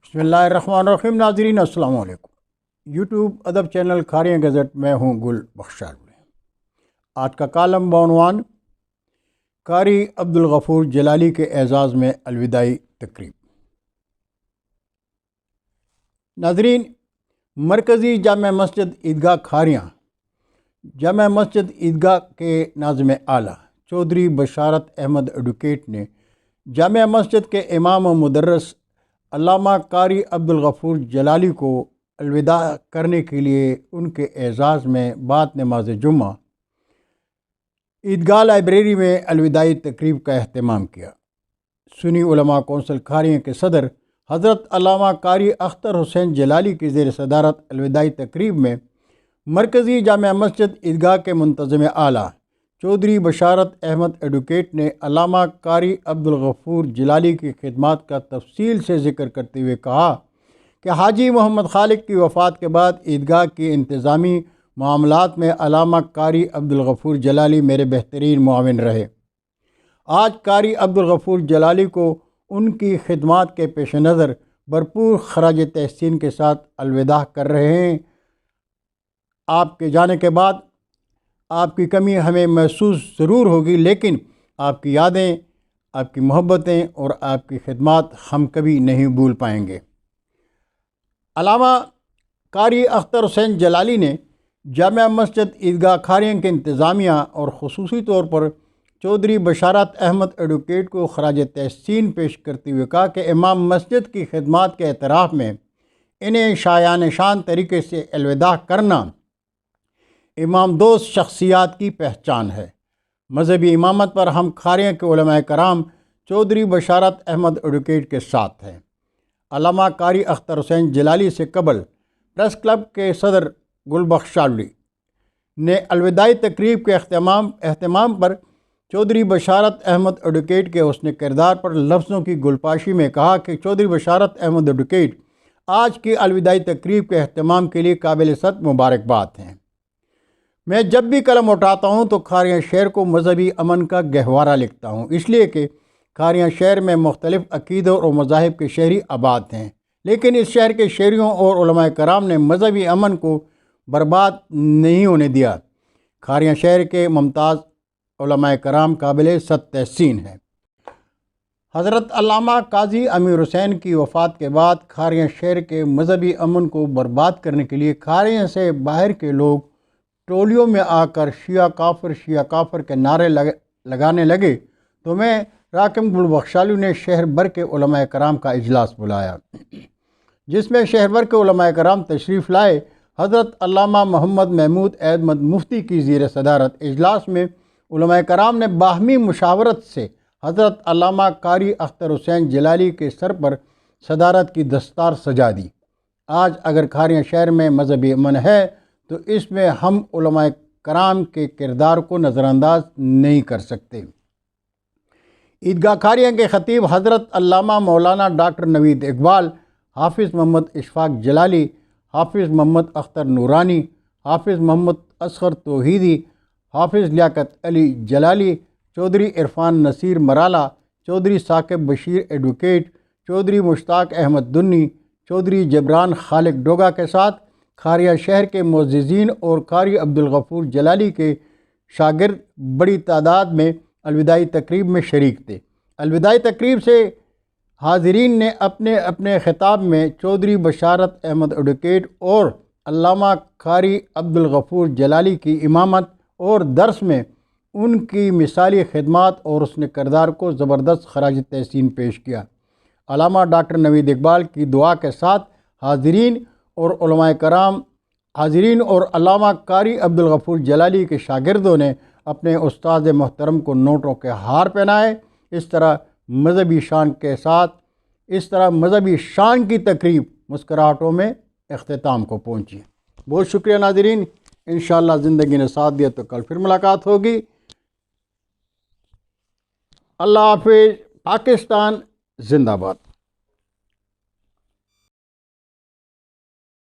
بسم اللہ الرحمن الرحیم۔ ناظرین السلام علیکم۔ یوٹیوب ادب چینل کھاریاں گزٹ میں ہوں گل بخشال میں۔ آج کا کالم بعنوان قاری عبدالغفور جلالی کے اعزاز میں الوداعی تقریب۔ ناظرین، مرکزی جامع مسجد عیدگاہ کھاریاں جامع مسجد عیدگاہ کے ناظم اعلیٰ چودھری بشارت احمد ایڈوکیٹ نے جامع مسجد کے امام و مدرس علامہ قاری عبدالغفور جلالی کو الوداع کرنے کے لیے ان کے اعزاز میں بعد نماز جمعہ عیدگاہ لائبریری میں الوداعی تقریب کا اہتمام کیا۔ سنی علماء کونسل کھاریاں کے صدر حضرت علامہ قاری اختر حسین جلالی کی زیر صدارت الوداعی تقریب میں مرکزی جامع مسجد عیدگاہ کے منتظم اعلیٰ چودھری بشارت احمد ایڈوکیٹ نے علامہ قاری عبدالغفور جلالی کی خدمات کا تفصیل سے ذکر کرتے ہوئے کہا کہ حاجی محمد خالق کی وفات کے بعد عیدگاہ کی انتظامی معاملات میں علامہ قاری عبدالغفور جلالی میرے بہترین معاون رہے۔ آج قاری عبدالغفور جلالی کو ان کی خدمات کے پیش نظر بھرپور خراج تحسین کے ساتھ الوداع کر رہے ہیں۔ آپ کے جانے کے بعد آپ کی کمی ہمیں محسوس ضرور ہوگی، لیکن آپ کی یادیں، آپ کی محبتیں اور آپ کی خدمات ہم کبھی نہیں بھول پائیں گے۔ علامہ قاری اختر حسین جلالی نے جامع مسجد عیدگاہ کھاریاں کے انتظامیہ اور خصوصی طور پر چودھری بشارت احمد ایڈوکیٹ کو خراج تحسین پیش کرتے ہوئے کہا کہ امام مسجد کی خدمات کے اعتراف میں انہیں شایان شان طریقے سے الوداع کرنا امام دوست شخصیات کی پہچان ہے۔ مذہبی امامت پر ہم کھاریاں کے علماء کرام چودھری بشارت احمد ایڈوکیٹ کے ساتھ ہیں۔ علامہ قاری اختر حسین جلالی سے قبل پریس کلب کے صدر گل بخشالی نے الوداعی تقریب کے اہتمام پر چودھری بشارت احمد ایڈوکیٹ کے حسن کردار پر لفظوں کی گلپاشی میں کہا کہ چودھری بشارت احمد ایڈوکیٹ آج کی الوداعی تقریب کے اہتمام کے لیے قابل صد مبارکباد ہیں۔ میں جب بھی قلم اٹھاتا ہوں تو کھاریاں شہر کو مذہبی امن کا گہوارہ لکھتا ہوں، اس لیے کہ کھاریاں شہر میں مختلف عقیدوں اور مذاہب کے شہری آباد ہیں، لیکن اس شہر کے شہریوں اور علماء کرام نے مذہبی امن کو برباد نہیں ہونے دیا۔ کھاریاں شہر کے ممتاز علماء کرام قابل صد تحسین ہیں۔ حضرت علامہ قاضی امیر حسین کی وفات کے بعد کھاریاں شہر کے مذہبی امن کو برباد کرنے کے لیے کھاریاں سے باہر کے لوگ ٹولیوں میں آ کر شیعہ کافر کے نعرے لگانے لگے تو میں راکم گل بخشالی نے شہر بھر کے علماء کرام کا اجلاس بلایا، جس میں شہر بھر کے علماء کرام تشریف لائے۔ حضرت علامہ محمد محمود احمد مفتی کی زیر صدارت اجلاس میں علماء کرام نے باہمی مشاورت سے حضرت علامہ قاری اختر حسین جلالی کے سر پر صدارت کی دستار سجا دی۔ آج اگر کھاریاں شہر میں مذہبی امن ہے تو اس میں ہم علماء کرام کے کردار کو نظر انداز نہیں کر سکتے۔ عیدگاہ کھاریاں کے خطیب حضرت علامہ مولانا ڈاکٹر نوید اقبال، حافظ محمد اشفاق جلالی، حافظ محمد اختر نورانی، حافظ محمد اصغر توحیدی، حافظ لیاقت علی جلالی، چودھری عرفان نصیر مرالا، چودھری ثاقب بشیر ایڈوکیٹ، چودھری مشتاق احمد دنی، چودھری جبران خالق ڈوگا کے ساتھ کھاریاں شہر کے معززین اور قاری عبدالغفور جلالی کے شاگرد بڑی تعداد میں الوداعی تقریب میں شریک تھے۔ الوداعی تقریب سے حاضرین نے اپنے اپنے خطاب میں چودھری بشارت احمد ایڈوکیٹ اور علامہ قاری عبدالغفور جلالی کی امامت اور درس میں ان کی مثالی خدمات اور حسن کردار کو زبردست خراج تحسین پیش کیا۔ علامہ ڈاکٹر نوید اقبال کی دعا کے ساتھ حاضرین اور علامہ قاری عبدالغفور جلالی کے شاگردوں نے اپنے استاد محترم کو نوٹوں کے ہار پہنائے۔ اس طرح مذہبی شان کی تقریب مسکراہٹوں میں اختتام کو پہنچی۔ بہت شکریہ ناظرین، انشاءاللہ زندگی نے ساتھ دیا تو کل پھر ملاقات ہوگی۔ اللہ حافظ۔ پاکستان زندہ باد۔